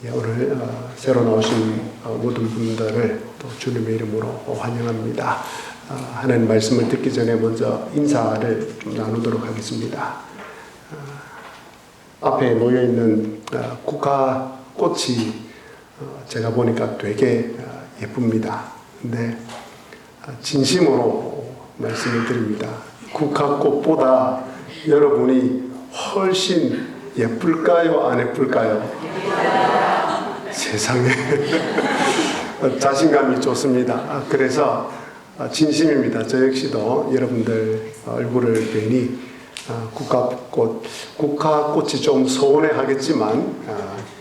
오늘 새로 나오신 모든 분들을 또 주님의 이름으로 환영합니다. 하나님 말씀을 듣기 전에 먼저 인사를 좀 나누도록 하겠습니다. 앞에 놓여있는 국화꽃이 제가 보니까 되게 예쁩니다. 근데 진심으로 말씀을 드립니다. 국화꽃보다 여러분이 훨씬 예쁠까요? 안 예쁠까요? 세상에 자신감이 좋습니다. 그래서 진심입니다. 저 역시도 여러분들 얼굴을 뵈니 국화꽃이 좀 서운해 하겠지만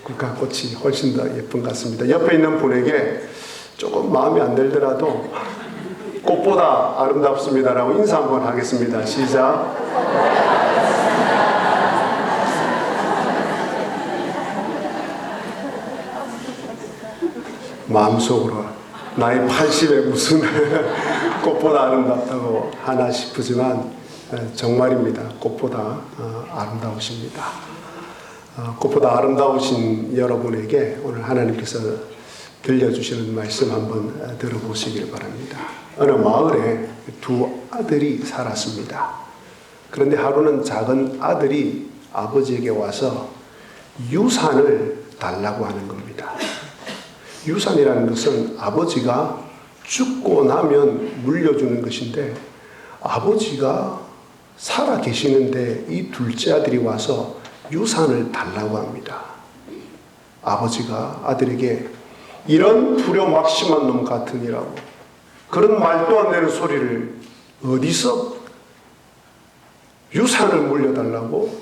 국화꽃이 훨씬 더 예쁜 것 같습니다. 옆에 있는 분에게 조금 마음에 안 들더라도 꽃보다 아름답습니다라고 인사 한번 하겠습니다. 시작. 마음속으로 나이 80에 무슨 꽃보다 아름답다고 하나 싶으지만 정말입니다. 꽃보다 아름다우십니다. 꽃보다 아름다우신 여러분에게 오늘 하나님께서 들려주시는 말씀 한번 들어보시길 바랍니다. 어느 마을에 두 아들이 살았습니다. 그런데 하루는 작은 아들이 아버지에게 와서 유산을 달라고 하는 겁니다. 유산이라는 것은 아버지가 죽고 나면 물려주는 것인데 아버지가 살아 계시는데 이 둘째 아들이 와서 유산을 달라고 합니다. 아버지가 아들에게 이런 불효막심한 놈 같으니라고 그런 말도 안 되는 소리를 어디서 유산을 물려달라고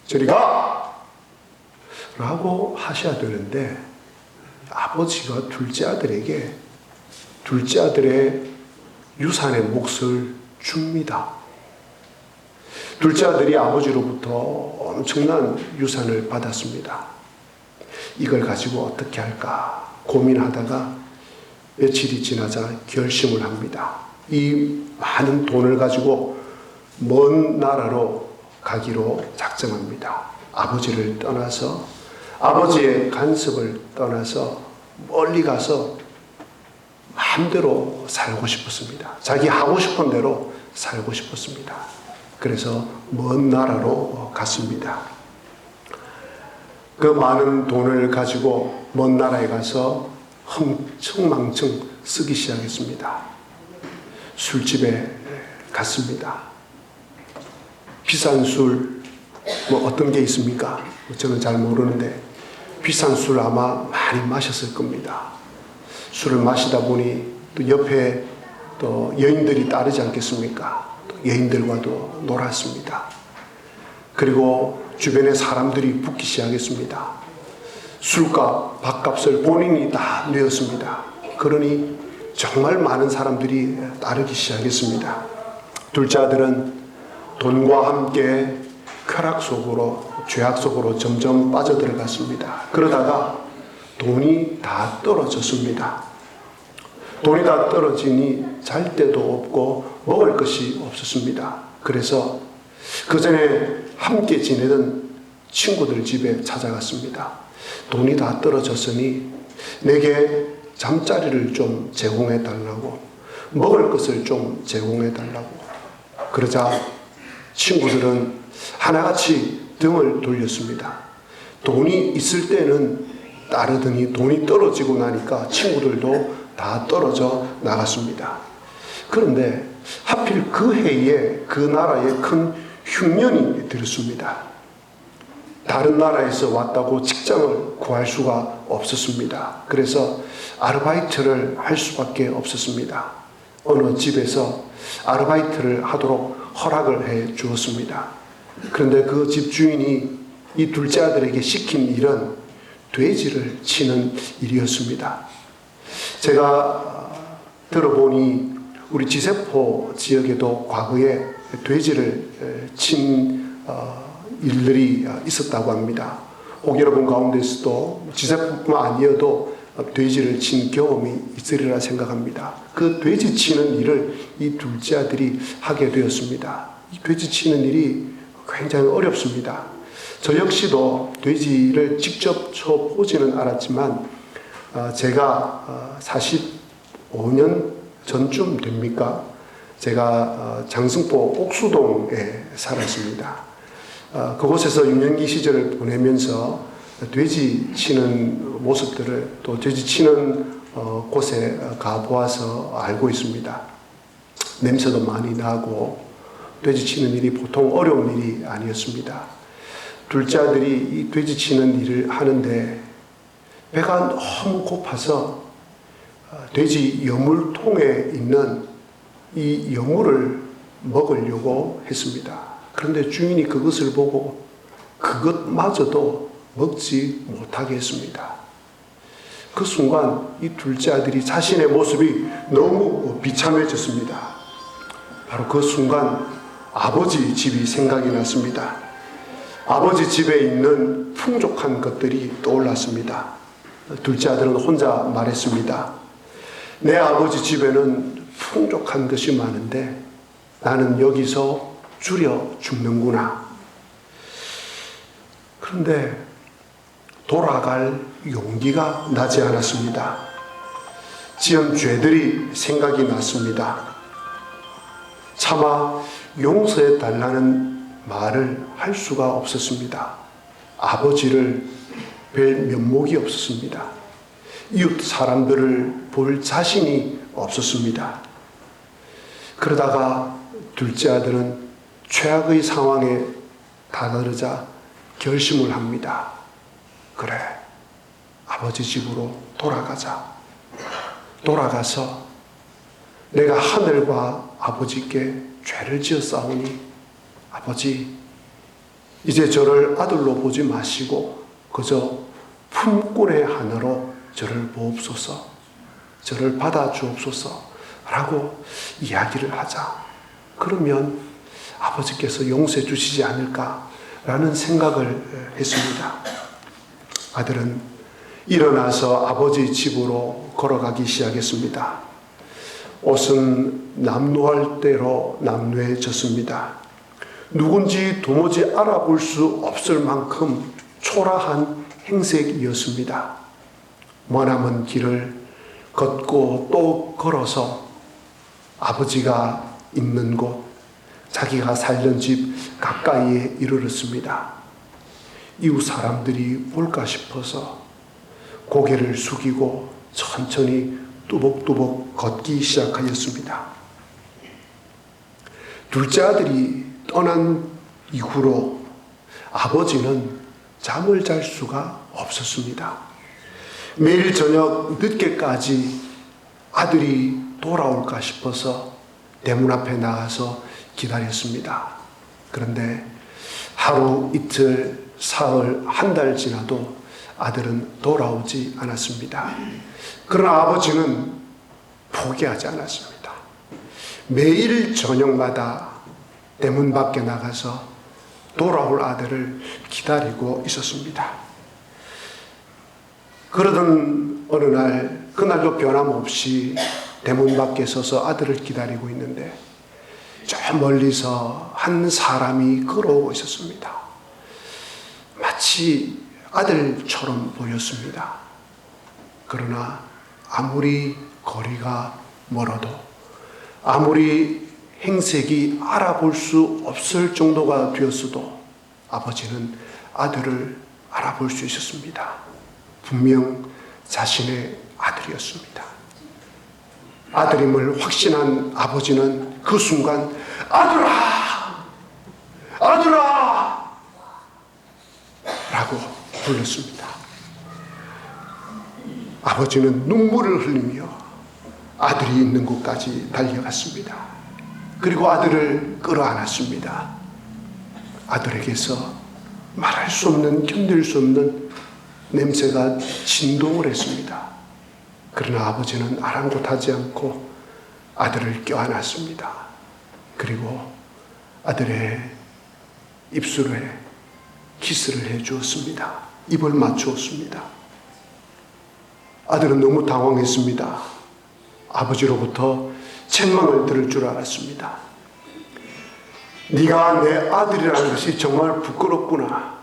저리 가! 라고 하셔야 되는데 아버지가 둘째 아들에게 둘째 아들의 유산의 몫을 줍니다. 둘째 아들이 아버지로부터 엄청난 유산을 받았습니다. 이걸 가지고 어떻게 할까 고민하다가 며칠이 지나자 결심을 합니다. 이 많은 돈을 가지고 먼 나라로 가기로 작정합니다. 아버지를 떠나서 아버지의 간섭을 떠나서 멀리 가서 마음대로 살고 싶었습니다. 자기 하고 싶은 대로 살고 싶었습니다. 그래서 먼 나라로 갔습니다. 그 많은 돈을 가지고 먼 나라에 가서 흥청망청 쓰기 시작했습니다. 술집에 갔습니다. 비싼 술 어떤 게 있습니까? 저는 잘 모르는데 비싼 술 아마 많이 마셨을 겁니다. 술을 마시다 보니 또 옆에 또 여인들이 따르지 않겠습니까? 또 여인들과도 놀았습니다. 그리고 주변에 사람들이 붙기 시작했습니다. 술값, 밥값을 본인이 다 내었습니다. 그러니 정말 많은 사람들이 따르기 시작했습니다. 둘째 아들은 돈과 함께 쾌락 속으로 죄악 속으로 점점 빠져들어갔습니다. 그러다가 돈이 다 떨어졌습니다. 돈이 다 떨어지니 잘 데도 없고 먹을 것이 없었습니다. 그래서 그 전에 함께 지내던 친구들 집에 찾아갔습니다. 돈이 다 떨어졌으니 내게 잠자리를 좀 제공해 달라고 먹을 것을 좀 제공해 달라고 그러자 친구들은 하나같이 등을 돌렸습니다. 돈이 있을 때는 따르더니 돈이 떨어지고 나니까 친구들도 다 떨어져 나갔습니다. 그런데 하필 그 해에 그 나라에 큰 흉년이 들었습니다. 다른 나라에서 왔다고 직장을 구할 수가 없었습니다. 그래서 아르바이트를 할 수밖에 없었습니다. 어느 집에서 아르바이트를 하도록 허락을 해 주었습니다. 그런데 그 집 주인이 이 둘째 아들에게 시킨 일은 돼지를 치는 일이었습니다. 제가 들어보니 우리 지세포 지역에도 과거에 돼지를 친 일들이 있었다고 합니다. 혹 여러분 가운데서도 지세포뿐만 아니어도 돼지를 친 경험이 있으리라 생각합니다. 그 돼지 치는 일을 이 둘째 아들이 하게 되었습니다. 이 돼지 치는 일이 굉장히 어렵습니다. 저 역시도 돼지를 직접 쳐보지는 않았지만 제가 45년 전쯤 됩니까? 제가 장승포 옥수동에 살았습니다. 그곳에서 유년기 시절을 보내면서 돼지 치는 모습들을 또 돼지 치는 곳에 가보아서 알고 있습니다. 냄새도 많이 나고 돼지 치는 일이 보통 어려운 일이 아니었습니다. 둘째 아들이 이 돼지 치는 일을 하는데 배가 너무 고파서 돼지 여물통에 있는 이 여물을 먹으려고 했습니다. 그런데 주인이 그것을 보고 그것마저도 먹지 못하게 했습니다. 그 순간 이 둘째 아들이 자신의 모습이 너무 비참해졌습니다. 바로 그 순간 아버지 집이 생각이 났습니다. 아버지 집에 있는 풍족한 것들이 떠올랐습니다. 둘째 아들은 혼자 말했습니다. 내 아버지 집에는 풍족한 것이 많은데 나는 여기서 줄여 죽는구나. 그런데 돌아갈 용기가 나지 않았습니다. 지은 죄들이 생각이 났습니다. 차마 용서해 달라는 말을 할 수가 없었습니다. 아버지를 뵐 면목이 없었습니다. 이웃 사람들을 볼 자신이 없었습니다. 그러다가 둘째 아들은 최악의 상황에 다다르자 결심을 합니다. 그래, 아버지 집으로 돌아가자. 돌아가서 내가 하늘과 아버지께 죄를 지었사오니 아버지, 이제 저를 아들로 보지 마시고 그저 품꾼의 하나로 저를 보옵소서, 저를 받아주옵소서 라고 이야기를 하자. 그러면 아버지께서 용서해 주시지 않을까라는 생각을 했습니다. 아들은 일어나서 아버지 집으로 걸어가기 시작했습니다. 옷은 남루할 대로 남루해졌습니다. 누군지 도무지 알아볼 수 없을 만큼 초라한 행색이었습니다. 머나먼 길을 걷고 또 걸어서 아버지가 있는 곳, 자기가 살던 집 가까이에 이르렀습니다. 이웃 사람들이 볼까 싶어서 고개를 숙이고 천천히 뚜벅뚜벅 걷기 시작하였습니다. 둘째 아들이 떠난 이후로 아버지는 잠을 잘 수가 없었습니다. 매일 저녁 늦게까지 아들이 돌아올까 싶어서 대문 앞에 나가서 기다렸습니다. 그런데 하루, 이틀, 사흘, 한 달 지나도 아들은 돌아오지 않았습니다. 그러나 아버지는 포기하지 않았습니다. 매일 저녁마다 대문 밖에 나가서 돌아올 아들을 기다리고 있었습니다. 그러던 어느 날, 그날도 변함없이 대문 밖에 서서 아들을 기다리고 있는데 저 멀리서 한 사람이 걸어오고 있었습니다. 마치 아들처럼 보였습니다. 그러나 아무리 거리가 멀어도, 아무리 행색이 알아볼 수 없을 정도가 되었어도 아버지는 아들을 알아볼 수 있었습니다. 분명 자신의 아들이었습니다. 아들임을 확신한 아버지는 그 순간 아들아! 아들아! 라고 불렀습니다. 아버지는 눈물을 흘리며 아들이 있는 곳까지 달려갔습니다. 그리고 아들을 끌어안았습니다. 아들에게서 말할 수 없는, 견딜 수 없는 냄새가 진동을 했습니다. 그러나 아버지는 아랑곳하지 않고 아들을 껴안았습니다. 그리고 아들의 입술에 키스를 해 주었습니다. 입을 맞추었습니다. 아들은 너무 당황했습니다. 아버지로부터 책망을 들을 줄 알았습니다. 네가 내 아들이라는 것이 정말 부끄럽구나.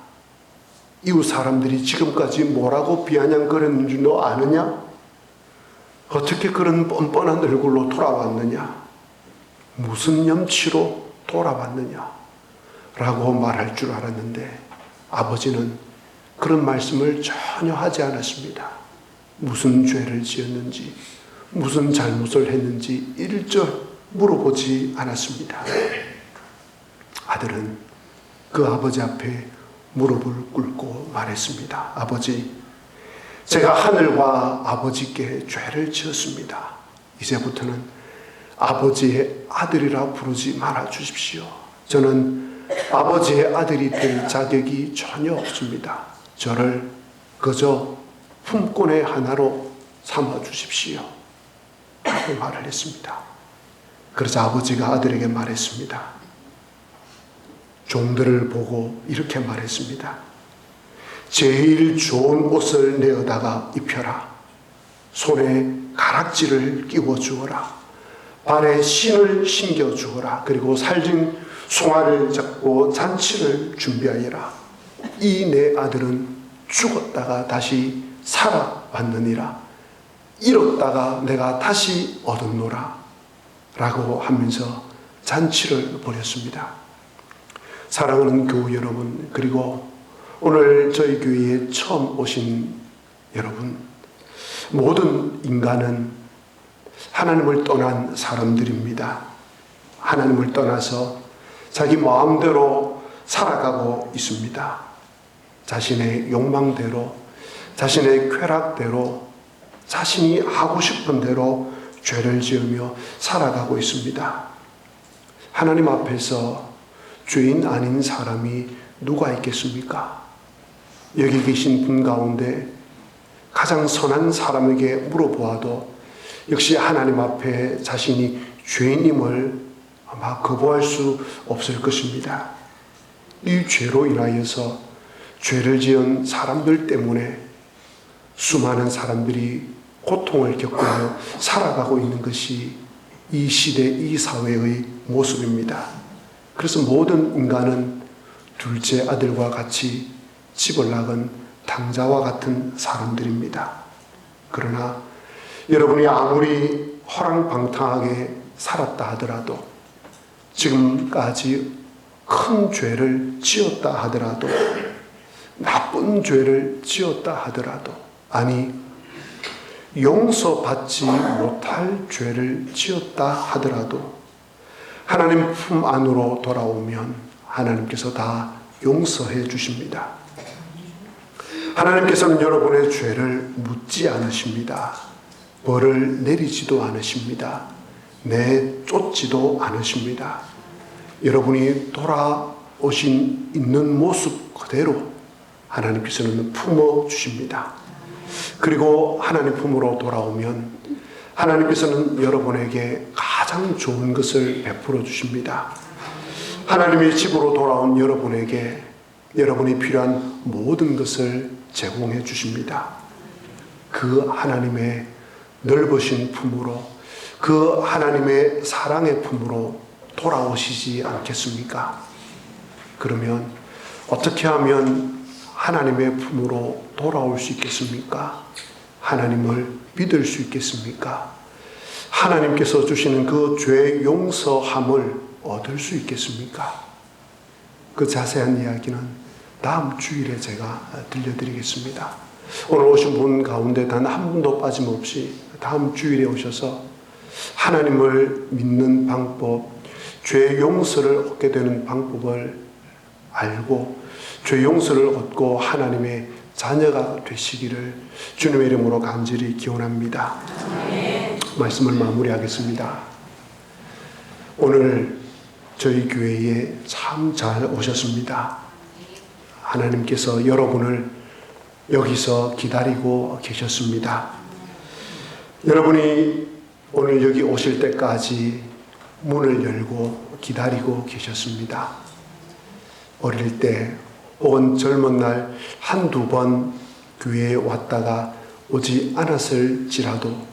이웃 사람들이 지금까지 뭐라고 비아냥거렸는지 너 아느냐? 어떻게 그런 뻔뻔한 얼굴로 돌아왔느냐? 무슨 염치로 돌아왔느냐? 라고 말할 줄 알았는데 아버지는 그런 말씀을 전혀 하지 않았습니다. 무슨 죄를 지었는지, 무슨 잘못을 했는지 일절 물어보지 않았습니다. 아들은 그 아버지 앞에 무릎을 꿇고 말했습니다. 아버지, 제가 하늘과 아버지께 죄를 지었습니다. 이제부터는 아버지의 아들이라 부르지 말아 주십시오. 저는 아버지의 아들이 될 자격이 전혀 없습니다. 저를 그저 품꾼의 하나로 삼아 주십시오. 라고 말을 했습니다. 그래서 아버지가 아들에게 말했습니다. 종들을 보고 이렇게 말했습니다. 제일 좋은 옷을 내어다가 입혀라. 손에 가락지를 끼워 주어라. 발에 신을 신겨 주어라. 그리고 살진 송아를 잡고 잔치를 준비하여라. 이 내 아들은 죽었다가 다시 살아왔느니라. 잃었다가 내가 다시 얻었노라. 라고 하면서 잔치를 벌였습니다. 사랑하는 교우 여러분, 그리고 오늘 저희 교회에 처음 오신 여러분, 모든 인간은 하나님을 떠난 사람들입니다. 하나님을 떠나서 자기 마음대로 살아가고 있습니다. 자신의 욕망대로, 자신의 쾌락대로, 자신이 하고 싶은 대로 죄를 지으며 살아가고 있습니다. 하나님 앞에서 죄인 아닌 사람이 누가 있겠습니까? 여기 계신 분 가운데 가장 선한 사람에게 물어보아도 역시 하나님 앞에 자신이 죄인임을 아마 거부할 수 없을 것입니다. 이 죄로 인하여서 죄를 지은 사람들 때문에 수많은 사람들이 고통을 겪으며 살아가고 있는 것이 이 시대, 이 사회의 모습입니다. 그래서 모든 인간은 둘째 아들과 같이 집을 나간 당자와 같은 사람들입니다. 그러나 여러분이 아무리 허랑방탕하게 살았다 하더라도, 지금까지 큰 죄를 지었다 하더라도, 나쁜 죄를 지었다 하더라도, 아니 용서받지 못할 죄를 지었다 하더라도 하나님 품 안으로 돌아오면 하나님께서 다 용서해 주십니다. 하나님께서는 여러분의 죄를 묻지 않으십니다. 벌을 내리지도 않으십니다. 내쫓지도 않으십니다. 여러분이 돌아오신 있는 모습 그대로 하나님께서는 품어주십니다. 그리고 하나님 품으로 돌아오면 하나님께서는 여러분에게 가장 좋은 것을 베풀어 주십니다. 하나님의 집으로 돌아온 여러분에게 여러분이 필요한 모든 것을 제공해 주십니다. 그 하나님의 넓으신 품으로, 그 하나님의 사랑의 품으로 돌아오시지 않겠습니까? 그러면 어떻게 하면 하나님의 품으로 돌아올 수 있겠습니까? 하나님을 믿을 수 있겠습니까? 하나님께서 주시는 그 죄 용서함을 얻을 수 있겠습니까? 그 자세한 이야기는 다음 주일에 제가 들려드리겠습니다. 오늘 오신 분 가운데 단 한 분도 빠짐없이 다음 주일에 오셔서 하나님을 믿는 방법, 죄 용서를 얻게 되는 방법을 알고 죄 용서를 얻고 하나님의 자녀가 되시기를 주님의 이름으로 간절히 기원합니다. 말씀을 마무리하겠습니다. 오늘 저희 교회에 참 잘 오셨습니다. 하나님께서 여러분을 여기서 기다리고 계셨습니다. 여러분이 오늘 여기 오실 때까지 문을 열고 기다리고 계셨습니다. 어릴 때 혹은 젊은 날 한두 번 교회에 왔다가 오지 않았을지라도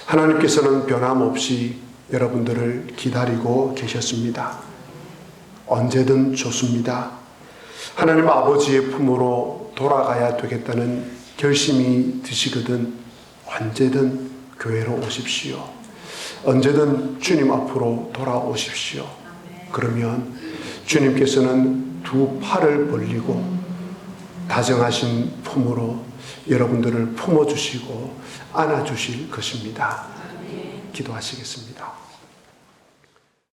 하나님께서는 변함없이 여러분들을 기다리고 계셨습니다. 언제든 좋습니다. 하나님 아버지의 품으로 돌아가야 되겠다는 결심이 드시거든 언제든 교회로 오십시오. 언제든 주님 앞으로 돌아오십시오. 그러면 주님께서는 두 팔을 벌리고 다정하신 품으로 여러분들을 품어주시고 안아주실 것입니다. 기도하시겠습니다.